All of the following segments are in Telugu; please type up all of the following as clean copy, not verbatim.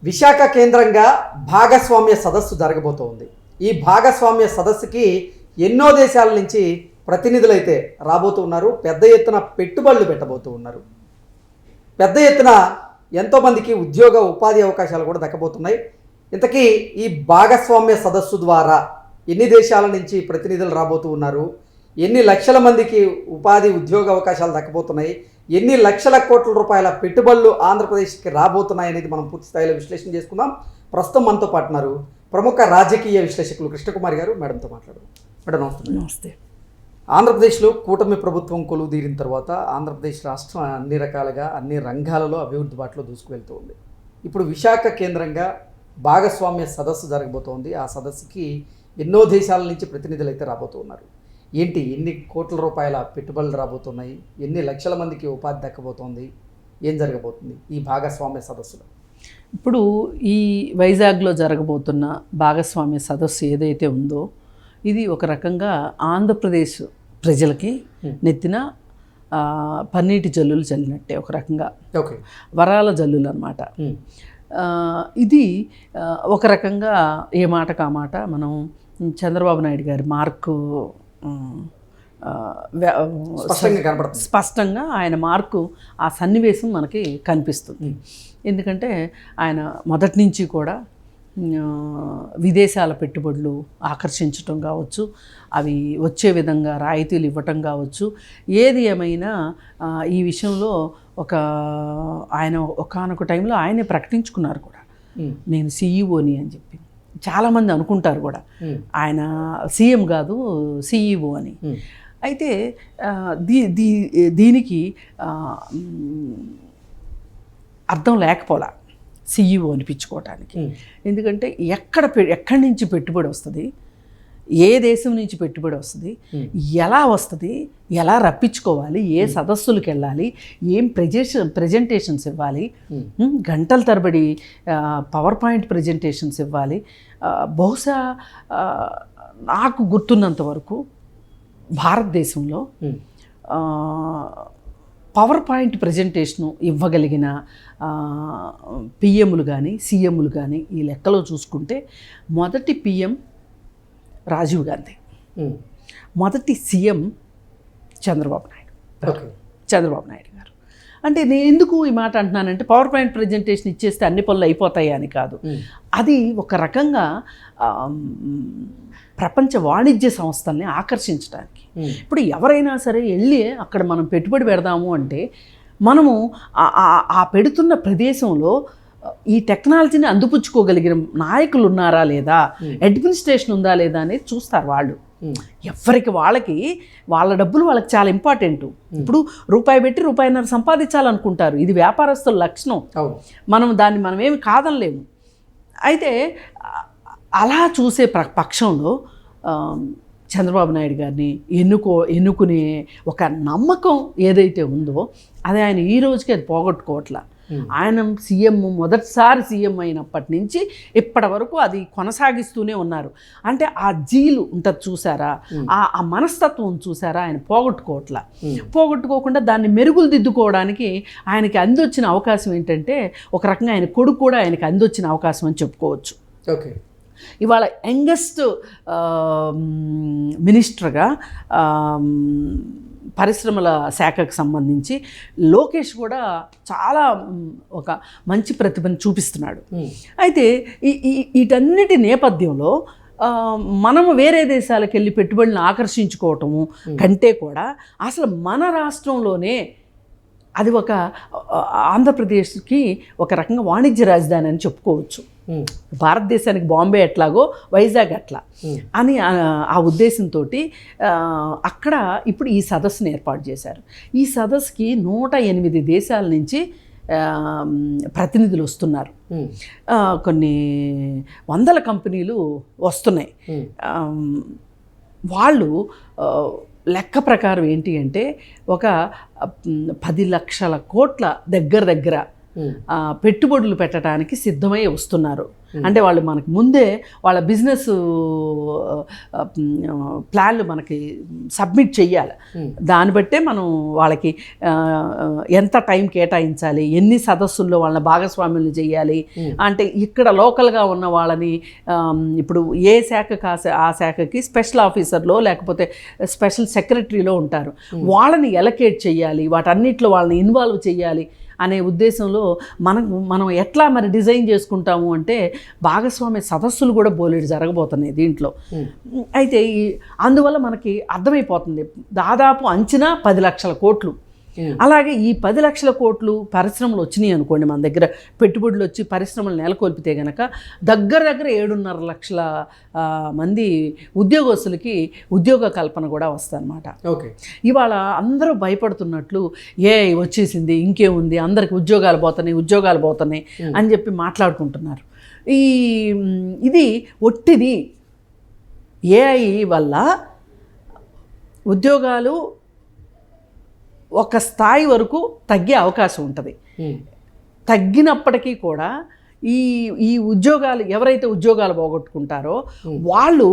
విశాఖ కేంద్రంగా భాగస్వామ్య సదస్సు జరగబోతోంది. ఈ భాగస్వామ్య సదస్సుకి ఎన్నో దేశాల నుంచి ప్రతినిధులైతే రాబోతూ ఉన్నారు. పెద్ద ఎత్తున పెట్టుబడులు పెట్టబోతూ ఉన్నారు. పెద్ద ఎత్తున ఎంతోమందికి ఉద్యోగ ఉపాధి అవకాశాలు కూడా దక్కబోతున్నాయి. ఇంతకీ ఈ భాగస్వామ్య సదస్సు ద్వారా ఎన్ని దేశాల నుంచి ప్రతినిధులు రాబోతూ ఉన్నారు, ఎన్ని లక్షల మందికి ఉపాధి ఉద్యోగ అవకాశాలు దక్కబోతున్నాయి, ఎన్ని లక్షల కోట్ల రూపాయల పెట్టుబడులు ఆంధ్రప్రదేశ్కి రాబోతున్నాయి అనేది మనం పూర్తి స్థాయిలో విశ్లేషణ చేసుకుందాం. ప్రస్తుతం మనతో పాటు ఉన్నారు ప్రముఖ రాజకీయ విశ్లేషకులు కృష్ణకుమారి గారు. మేడంతో మాట్లాడదాం. మేడం నమస్తే. నమస్తే. ఆంధ్రప్రదేశ్లో కూటమి ప్రభుత్వం కొలువు తీరిన తర్వాత ఆంధ్రప్రదేశ్ రాష్ట్రం అన్ని రకాలుగా అన్ని రంగాలలో అభివృద్ధి బాటలో దూసుకువెళ్తూ ఉంది. ఇప్పుడు విశాఖ కేంద్రంగా భాగస్వామ్య సదస్సు జరగబోతోంది. ఆ సదస్సుకి ఎన్నో దేశాల నుంచి ప్రతినిధులు అయితే రాబోతూ ఉన్నారు. ఏంటి, ఎన్ని కోట్ల రూపాయల పెట్టుబడులు రాబోతున్నాయి, ఎన్ని లక్షల మందికి ఉపాధి దక్కబోతోంది, ఏం జరగబోతుంది ఈ భాగస్వామ్య సదస్సులో? ఇప్పుడు ఈ వైజాగ్లో జరగబోతున్న భాగస్వామ్య సదస్సు ఏదైతే ఉందో ఇది ఒక రకంగా ఆంధ్రప్రదేశ్ ప్రజలకి నెత్తిన పన్నీటి జల్లులు చల్లినట్టే, ఒక రకంగా ఓకే, వరాల జల్లులు అన్నమాట. ఇది ఒక రకంగా ఏ మాట కా మాట మనం చంద్రబాబు నాయుడు గారి మార్కు స్పష్టంగా ఆయన మార్కు ఆ సన్నివేశం మనకి కనిపిస్తుంది. ఎందుకంటే ఆయన మొదటి నుంచి కూడా విదేశాల పెట్టుబడులు ఆకర్షించటం కావచ్చు, అవి వచ్చే విధంగా రాయితీలు ఇవ్వటం కావచ్చు, ఏది ఏమైనా ఈ విషయంలో ఆయన ఒకానొక టైంలో ఆయనే ప్రకటించుకున్నారు కూడా, నేను సీఈఓని అని చెప్పి. చాలామంది అనుకుంటారు కూడా ఆయన సీఎం కాదు సీఈఓ అని. అయితే దీనికి అర్థం లేకపోలా సీఈఓ అనిపించుకోవటానికి. ఎందుకంటే ఎక్కడి నుంచి పెట్టుబడి వస్తుంది, ఏ దేశం నుంచి పెట్టుబడి వస్తుంది, ఎలా వస్తుంది, ఎలా రప్పించుకోవాలి, ఏ సదస్సులకు వెళ్ళాలి, ఏం ప్రజెంటేషన్స్ ఇవ్వాలి, గంటల తరబడి పవర్ పాయింట్ ప్రజెంటేషన్స్ ఇవ్వాలి. బహుశా నాకు గుర్తున్నంత వరకు భారతదేశంలో పవర్ పాయింట్ ప్రజెంటేషను ఇవ్వగలిగిన పిఎంలు కానీ సీఎంలు కానీ ఈ లెక్కలో చూసుకుంటే మొదటి పిఎం రాజీవ్ గాంధీ, మొదటి సీఎం చంద్రబాబు నాయుడు గారు. అంటే నేను ఎందుకు ఈ మాట అంటున్నానంటే పవర్ పాయింట్ ప్రజెంటేషన్ ఇచ్చేస్తే అన్ని పనులు అయిపోతాయి అని కాదు. అది ఒక రకంగా ప్రపంచ వాణిజ్య సంస్థల్ని ఆకర్షించడానికి. ఇప్పుడు ఎవరైనా సరే వెళ్ళి అక్కడ మనం పెట్టుబడి పెడదాము అంటే మనము ఆ పెడుతున్న ప్రదేశంలో ఈ టెక్నాలజీని అందిపుచ్చుకోగలిగిన నాయకులు ఉన్నారా లేదా, అడ్మినిస్ట్రేషన్ ఉందా లేదా అనేది చూస్తారు వాళ్ళు. ఎవరికి వాళ్ళ డబ్బులు వాళ్ళకి చాలా ఇంపార్టెంట్. ఇప్పుడు రూపాయి పెట్టి రూపాయిన్నర సంపాదించాలనుకుంటారు. ఇది వ్యాపారస్తుల లక్షణం. మనం ఏమి కాదనలేము. అయితే అలా చూసే పక్షంలో చంద్రబాబు నాయుడు గారిని ఎన్నుకునే ఒక నమ్మకం ఏదైతే ఉందో అది ఆయన ఈ రోజుకి అది పోగొట్టుకోవట్లా. ఆయన మొదటిసారి సీఎం అయినప్పటి నుంచి ఇప్పటి వరకు అది కొనసాగిస్తూనే ఉన్నారు. అంటే ఆ జీలు ఉంటుంది చూసారా, ఆ మనస్తత్వం చూసారా, ఆయన పోగొట్టుకోకుండా దాన్ని మెరుగులు దిద్దుకోవడానికి ఆయనకి అందొచ్చిన అవకాశం ఏంటంటే ఒక రకంగా ఆయన కొడుకు కూడా ఆయనకి అందొచ్చిన అవకాశం అని చెప్పుకోవచ్చు. ఓకే, ఇవాళ యంగెస్ట్ మినిస్టర్గా పరిశ్రమల శాఖకు సంబంధించి లోకేష్ కూడా చాలా ఒక మంచి ప్రతిభను చూపిస్తున్నాడు. అయితే వీటన్నిటి నేపథ్యంలో మనము వేరే దేశాలకు వెళ్ళి పెట్టుబడులను ఆకర్షించుకోవటము కంటే కూడా అసలు మన రాష్ట్రంలోనే అది ఒక ఆంధ్రప్రదేశ్కి ఒక రకంగా వాణిజ్య రాజధాని అని చెప్పుకోవచ్చు. భారతదేశానికి బాంబే ఎట్లాగో వైజాగ్ అట్లా అని ఆ ఉద్దేశంతో అక్కడ ఇప్పుడు ఈ సదస్సును ఏర్పాటు చేశారు. ఈ సదస్సుకి 108 దేశాల నుంచి ప్రతినిధులు వస్తున్నారు. కొన్ని వందల కంపెనీలు వస్తున్నాయి. వాళ్ళు లెక్క ప్రకారం ఏంటి అంటే ఒక 10 లక్షల కోట్ల దగ్గర పెట్టుబడులు పెట్టడానికి సిద్ధమై వస్తున్నారు. అంటే వాళ్ళు మనకు ముందే వాళ్ళ బిజినెస్ ప్లాన్లు మనకి సబ్మిట్ చెయ్యాలి. దాన్ని బట్టే మనం వాళ్ళకి ఎంత టైం కేటాయించాలి, ఎన్ని సదస్సుల్లో వాళ్ళని భాగస్వామ్యులు చేయాలి, అంటే ఇక్కడ లోకల్గా ఉన్న వాళ్ళని ఇప్పుడు ఏ శాఖకు ఆ శాఖకి స్పెషల్ ఆఫీసర్లో లేకపోతే స్పెషల్ సెక్రటరీలో ఉంటారు, వాళ్ళని ఎలకేట్ చేయాలి, వాటన్నిటిలో వాళ్ళని ఇన్వాల్వ్ చేయాలి అనే ఉద్దేశంలో మనం ఎట్లా మరి డిజైన్ చేసుకుంటాము అంటే భాగస్వామ్య సదస్సులు కూడా బోలెడు జరగబోతున్నాయి దీంట్లో. అయితే అందువల్ల మనకి అర్థమైపోతుంది దాదాపు అంచనా 10 లక్షల కోట్లు. అలాగే ఈ 10 లక్షల కోట్లు పరిశ్రమలు వచ్చినాయి అనుకోండి, మన దగ్గర పెట్టుబడులు వచ్చి పరిశ్రమలు నెలకొల్పితే కనుక దగ్గర 7.5 లక్షల మంది ఉద్యోగస్తులకి ఉద్యోగ కల్పన కూడా వస్తుందన్నమాట. ఓకే, ఇవాళ అందరూ భయపడుతున్నట్లు వచ్చేసింది ఇంకేముంది, అందరికి ఉద్యోగాలు పోతున్నాయి అని చెప్పి మాట్లాడుకుంటున్నారు. ఇది ఒట్టిది. ఏఐ వల్ల ఉద్యోగాలు ఒక స్థాయి వరకు తగ్గే అవకాశం ఉంటుంది. తగ్గినప్పటికీ కూడా ఈ ఉద్యోగాలు ఎవరైతే ఉద్యోగాలు పోగొట్టుకుంటారో వాళ్ళు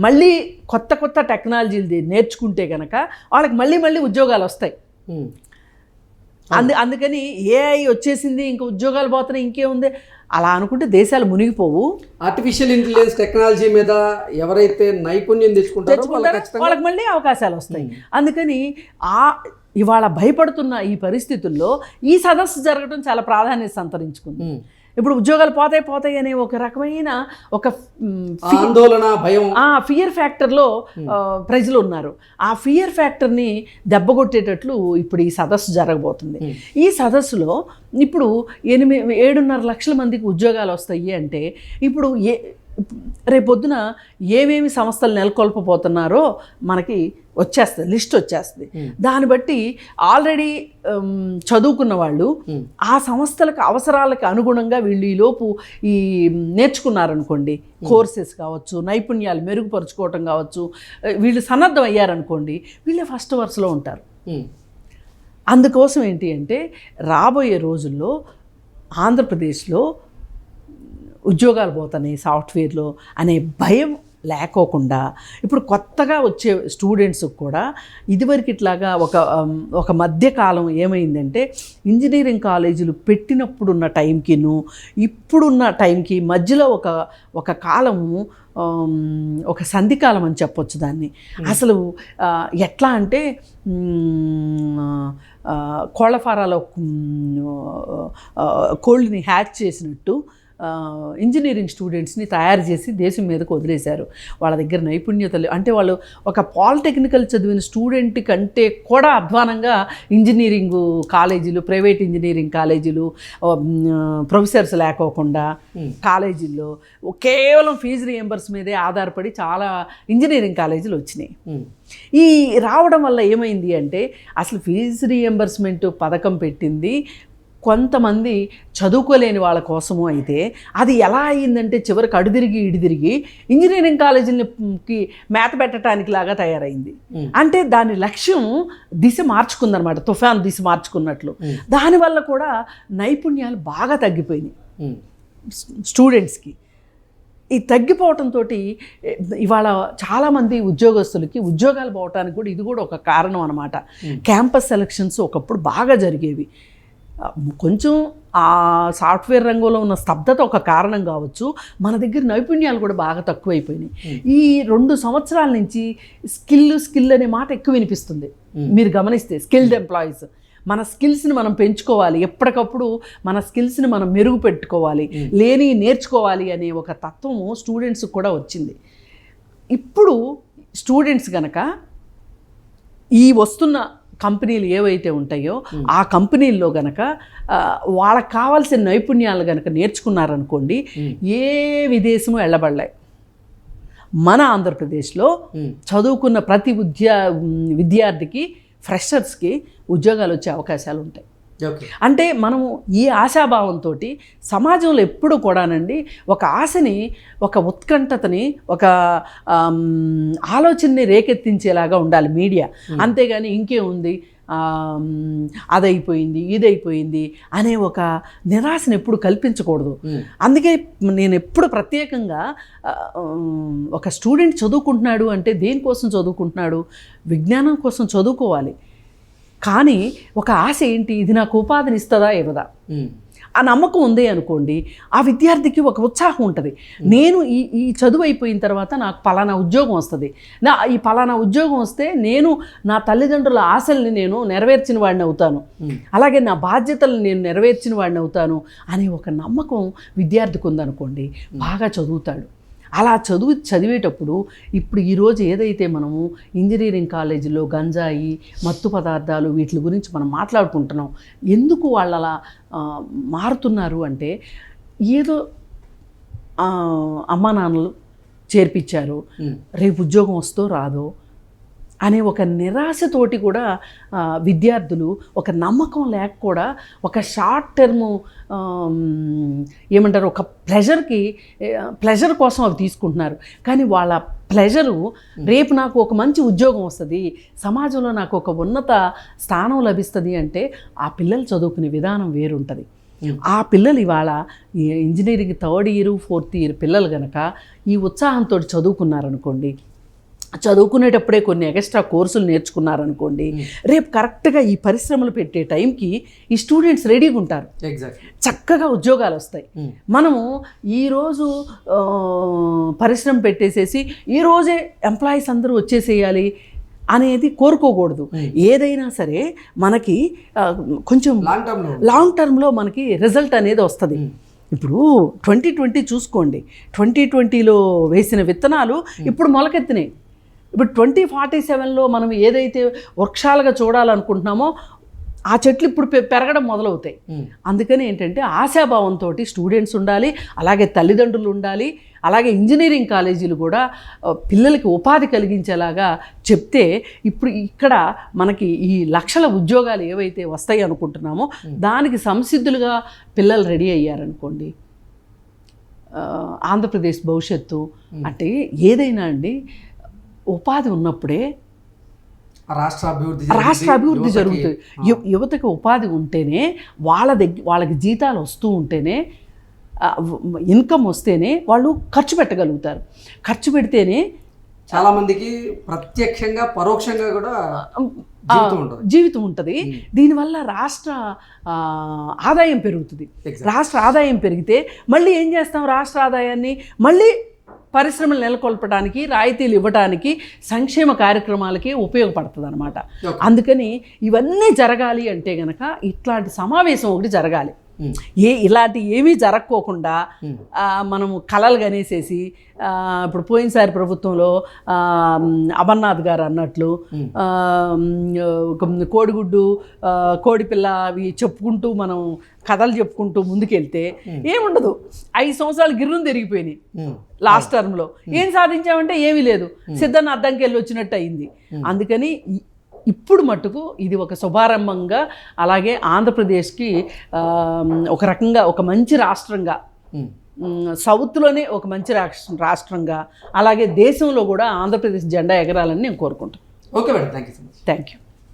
మళ్ళీ కొత్త టెక్నాలజీలు నేర్చుకుంటే కనుక వాళ్ళకి మళ్ళీ ఉద్యోగాలు వస్తాయి. అందుకని ఏఐ వచ్చేసింది ఇంకా ఉద్యోగాలు పోతున్నాయి ఇంకేముంది అలా అనుకుంటే దేశాలు మునిగిపోవు. ఆర్టిఫిషియల్ ఇంటెలిజెన్స్ టెక్నాలజీ మీద ఎవరైతే నైపుణ్యం తెచ్చుకుంటారో వాళ్ళకి మళ్ళీ అవకాశాలు వస్తాయి. అందుకని ఇవాళ భయపడుతున్న ఈ పరిస్థితుల్లో ఈ సదస్సు జరగడం చాలా ప్రాధాన్యత సంతరించుకుంది. ఇప్పుడు ఉద్యోగాలు పోతాయి అనే ఒక రకమైన ఒక ఆందోళన, భయం, ఫియర్ ఫ్యాక్టర్లో ప్రజలు ఉన్నారు. ఆ ఫియర్ ఫ్యాక్టర్ని దెబ్బకొట్టేటట్లు ఇప్పుడు ఈ సదస్సు జరగబోతుంది. ఈ సదస్సులో ఇప్పుడు 7.5 లక్షల మందికి ఉద్యోగాలు వస్తాయి అంటే ఇప్పుడు రేపొద్దున ఏమేమి సంస్థలు నెలకొల్పబోతున్నారో మనకి వచ్చేస్తుంది, లిస్ట్ వచ్చేస్తుంది. దాన్ని బట్టి ఆల్రెడీ చదువుకున్న వాళ్ళు ఆ సంస్థలకు అవసరాలకు అనుగుణంగా వీళ్ళు ఈలోపు నేర్చుకున్నారనుకోండి, కోర్సెస్ కావచ్చు, నైపుణ్యాలు మెరుగుపరుచుకోవటం కావచ్చు, వీళ్ళు సన్నద్ధం అయ్యారనుకోండి, వీళ్ళే ఫస్ట్ వరుసలో ఉంటారు. అందుకోసం ఏంటి అంటే రాబోయే రోజుల్లో ఆంధ్రప్రదేశ్లో ఉద్యోగాలు పోతున్నాయి సాఫ్ట్వేర్లో అనే భయం లేకోకుండా ఇప్పుడు కొత్తగా వచ్చే స్టూడెంట్స్కి కూడా ఇదివరకు ఇట్లాగా ఒక మధ్యకాలం ఏమైందంటే ఇంజనీరింగ్ కాలేజీలు పెట్టినప్పుడున్న టైంకిను ఇప్పుడున్న టైంకి మధ్యలో ఒక కాలము, ఒక సంధికాలం అని చెప్పొచ్చు దాన్ని. అసలు ఎట్లా అంటే కోళ్ల ఫారాలో కోళ్ళని హ్యాచ్ చేసినట్టు ఇంజనీరింగ్ స్టూడెంట్స్ని తయారు చేసి దేశం మీదకు వదిలేశారు. వాళ్ళ దగ్గర నైపుణ్యతలు అంటే వాళ్ళు ఒక పాలిటెక్నికల్ చదివిన స్టూడెంట్ కంటే కూడా అధ్వానంగా ఇంజనీరింగ్ కాలేజీలు, ప్రైవేట్ ఇంజనీరింగ్ కాలేజీలు, ప్రొఫెసర్స్ లేకోకుండా కాలేజీల్లో కేవలం ఫీజు రియంబర్స్ మీదే ఆధారపడి చాలా ఇంజనీరింగ్ కాలేజీలు వచ్చినాయి. ఈ రావడం వల్ల ఏమైంది అంటే అసలు ఫీజు రియంబర్స్మెంట్ పథకం పెట్టింది కొంతమంది చదువుకోలేని వాళ్ళ కోసము అయితే అది ఎలా అయ్యిందంటే చివరికి ఇడిదిరిగి ఇంజనీరింగ్ కాలేజీలకి మేత పెట్టడానికి లాగా తయారైంది. అంటే దాని లక్ష్యం దిశ మార్చుకుందనమాట, తుఫాను దిశ మార్చుకున్నట్లు. దానివల్ల కూడా నైపుణ్యాలు బాగా తగ్గిపోయినాయి స్టూడెంట్స్కి. ఈ తగ్గిపోవటంతో ఇవాళ చాలామంది ఉద్యోగస్తులకి ఉద్యోగాలు పోవటానికి కూడా ఇది కూడా ఒక కారణం అనమాట. క్యాంపస్ సెలక్షన్స్ ఒకప్పుడు బాగా జరిగేవి. కొంచెం ఆ సాఫ్ట్వేర్ రంగంలో ఉన్న స్తబ్దత ఒక కారణం కావచ్చు, మన దగ్గర నైపుణ్యాలు కూడా బాగా తక్కువైపోయినాయి. ఈ 2 సంవత్సరాల నుంచి స్కిల్ అనే మాట ఎక్కువ వినిపిస్తుంది. మీరు గమనిస్తే స్కిల్డ్ ఎంప్లాయీస్, మన స్కిల్స్ని మనం పెంచుకోవాలి, ఎప్పటికప్పుడు మన స్కిల్స్ని మనం మెరుగుపెట్టుకోవాలి, నేర్చుకోవాలి అనే ఒక తత్వము స్టూడెంట్స్కి కూడా వచ్చింది. ఇప్పుడు స్టూడెంట్స్ కనుక ఈ వస్తున్న కంపెనీలు ఏవైతే ఉంటాయో ఆ కంపెనీల్లో గనక వాళ్ళకి కావాల్సిన నైపుణ్యాలు గనక నేర్చుకున్నారనుకోండి, ఏ విదేశము వెళ్ళబడలే. మన ఆంధ్రప్రదేశ్లో చదువుకున్న ప్రతి విద్యార్థికి, ఫ్రెషర్స్కి ఉద్యోగాలు వచ్చే అవకాశాలు ఉంటాయి. అంటే మనము ఈ ఆశాభావంతో సమాజంలో ఎప్పుడు కూడానండి ఒక ఆశని, ఒక ఉత్కంఠతని, ఒక ఆలోచనని రేకెత్తించేలాగా ఉండాలి మీడియా. అంతేగాని ఇంకేముంది అదైపోయింది ఇదైపోయింది అనే ఒక నిరాశను ఎప్పుడు కల్పించకూడదు. అందుకే నేను ఎప్పుడు ప్రత్యేకంగా ఒక స్టూడెంట్ చదువుకుంటున్నాడు అంటే దేనికోసం చదువుకుంటున్నాడు, విజ్ఞానం కోసం చదువుకోవాలి. కానీ ఒక ఆశ ఏంటి, ఇది నాకు ఉపాధిని ఇస్తుందా ఇవ్వదా, ఆ నమ్మకం ఉంది అనుకోండి, ఆ విద్యార్థికి ఒక ఉత్సాహం ఉంటుంది. నేను ఈ చదువు అయిపోయిన తర్వాత నాకు పలానా ఉద్యోగం వస్తుంది, ఈ పలానా ఉద్యోగం వస్తే నేను నా తల్లిదండ్రుల ఆశల్ని నేను నెరవేర్చిన వాడిని అవుతాను, అలాగే నా బాధ్యతలను నేను నెరవేర్చిన వాడిని అవుతాను అనే ఒక నమ్మకం విద్యార్థికి ఉందనుకోండి, బాగా చదువుతాడు. అలా చదివేటప్పుడు ఇప్పుడు ఈరోజు ఏదైతే మనము ఇంజనీరింగ్ కాలేజీలో గంజాయి మత్తు పదార్థాలు వీటి గురించి మనం మాట్లాడుకుంటున్నాం, ఎందుకు వాళ్ళు అలా మారుతున్నారు అంటే, ఏదో అమ్మా నాన్నలు చేర్పించారు, రేపు ఉద్యోగం వస్తో రాదో అనే ఒక నిరాశతోటి కూడా విద్యార్థులు ఒక నమ్మకం లేక కూడా ఒక షార్ట్ టర్మ్ ఏమంటారు, ఒక ప్లెజర్ కోసం అవి తీసుకుంటున్నారు. కానీ వాళ్ళ ప్లెజరు రేపు నాకు ఒక మంచి ఉద్యోగం వస్తుంది, సమాజంలో నాకు ఒక ఉన్నత స్థానం లభిస్తుంది అంటే ఆ పిల్లలు చదువుకునే విధానం వేరుంటుంది. ఆ పిల్లలు ఇవాళ engineering 3rd year 4th year పిల్లలు కనుక ఈ ఉత్సాహంతో చదువుకున్నారనుకోండి, చదువుకునేటప్పుడే కొన్ని ఎక్స్ట్రా కోర్సులు నేర్చుకున్నారనుకోండి, రేపు కరెక్ట్గా ఈ పరిశ్రమలు పెట్టే టైంకి ఈ స్టూడెంట్స్ రెడీగా ఉంటారు, చక్కగా ఉద్యోగాలు వస్తాయి. మనము ఈరోజు పరిశ్రమ పెట్టేసేసి ఈరోజే ఎంప్లాయీస్ అందరూ వచ్చేసేయాలి అనేది కోరుకోకూడదు. ఏదైనా సరే మనకి కొంచెం లాంగ్ టర్మ్లో మనకి రిజల్ట్ అనేది వస్తుంది. ఇప్పుడు 2020 చూసుకోండి, 2020లో వేసిన విత్తనాలు ఇప్పుడు మొలకెత్తినాయి. ఇప్పుడు 2047లో మనం ఏదైతే వృక్షాలుగా చూడాలనుకుంటున్నామో ఆ చెట్లు ఇప్పుడు పెరగడం మొదలవుతాయి. అందుకని ఏంటంటే ఆశాభావంతో స్టూడెంట్స్ ఉండాలి, అలాగే తల్లిదండ్రులు ఉండాలి, అలాగే ఇంజనీరింగ్ కాలేజీలు కూడా పిల్లలకి ఉపాధి కలిగించేలాగా చెప్తే ఇప్పుడు ఇక్కడ మనకి ఈ లక్షల ఉద్యోగాలు ఏవైతే వస్తాయి అనుకుంటున్నామో దానికి సంసిద్ధులుగా పిల్లలు రెడీ అయ్యారనుకోండి, ఆంధ్రప్రదేశ్ భవిష్యత్తు అంటే ఏదైనా అండి ఉపాధి ఉన్నప్పుడే రాష్ట్ర అభివృద్ధి జరుగుతుంది. యువతకి ఉపాధి ఉంటేనే వాళ్ళకి జీతాలు వస్తూ ఉంటేనే, ఇన్కమ్ వస్తేనే వాళ్ళు ఖర్చు పెట్టగలుగుతారు. ఖర్చు పెడితేనే చాలామందికి ప్రత్యక్షంగా పరోక్షంగా కూడా జీవితం ఉంటుంది. దీనివల్ల రాష్ట్ర ఆదాయం పెరుగుతుంది. రాష్ట్ర ఆదాయం పెరిగితే మళ్ళీ ఏం చేస్తాం, రాష్ట్ర ఆదాయాన్ని మళ్ళీ పరిశ్రమలు నెలకొల్పడానికి, రాయితీలు ఇవ్వడానికి, సంక్షేమ కార్యక్రమాలకి ఉపయోగపడుతుంది అన్నమాట. అందుకని ఇవన్నీ జరగాలి అంటే గనక ఇట్లాంటి సమావేశం ఒకటి జరగాలి. ఇలాంటి ఏమీ జరగకోకుండా మనము కలలు కనేసేసి, ఇప్పుడు పోయినసారి ప్రభుత్వంలో అమర్నాథ్ గారు అన్నట్లు కోడిగుడ్డు కోడిపిల్ల అవి చెప్పుకుంటూ మనం కథలు చెప్పుకుంటూ ముందుకెళ్తే ఏముండదు. 5 సంవత్సరాలు గిర్రును తిరిగిపోయినాయి. లాస్ట్ టర్మ్లో ఏం సాధించామంటే ఏమీ లేదు, సిద్ధన్న అద్దంకి వెళ్ళి వచ్చినట్టు అయింది. అందుకని ఇప్పుడు మట్టుకు ఇది ఒక శుభారంభంగా, అలాగే ఆంధ్రప్రదేశ్కి ఒక రకంగా ఒక మంచి రాష్ట్రంగా, సౌత్లోనే ఒక మంచి రాష్ట్రంగా, అలాగే దేశంలో కూడా ఆంధ్రప్రదేశ్ జెండా ఎగరాలని నేను కోరుకుంటాను. Okay madam, thank you so much. Thank you.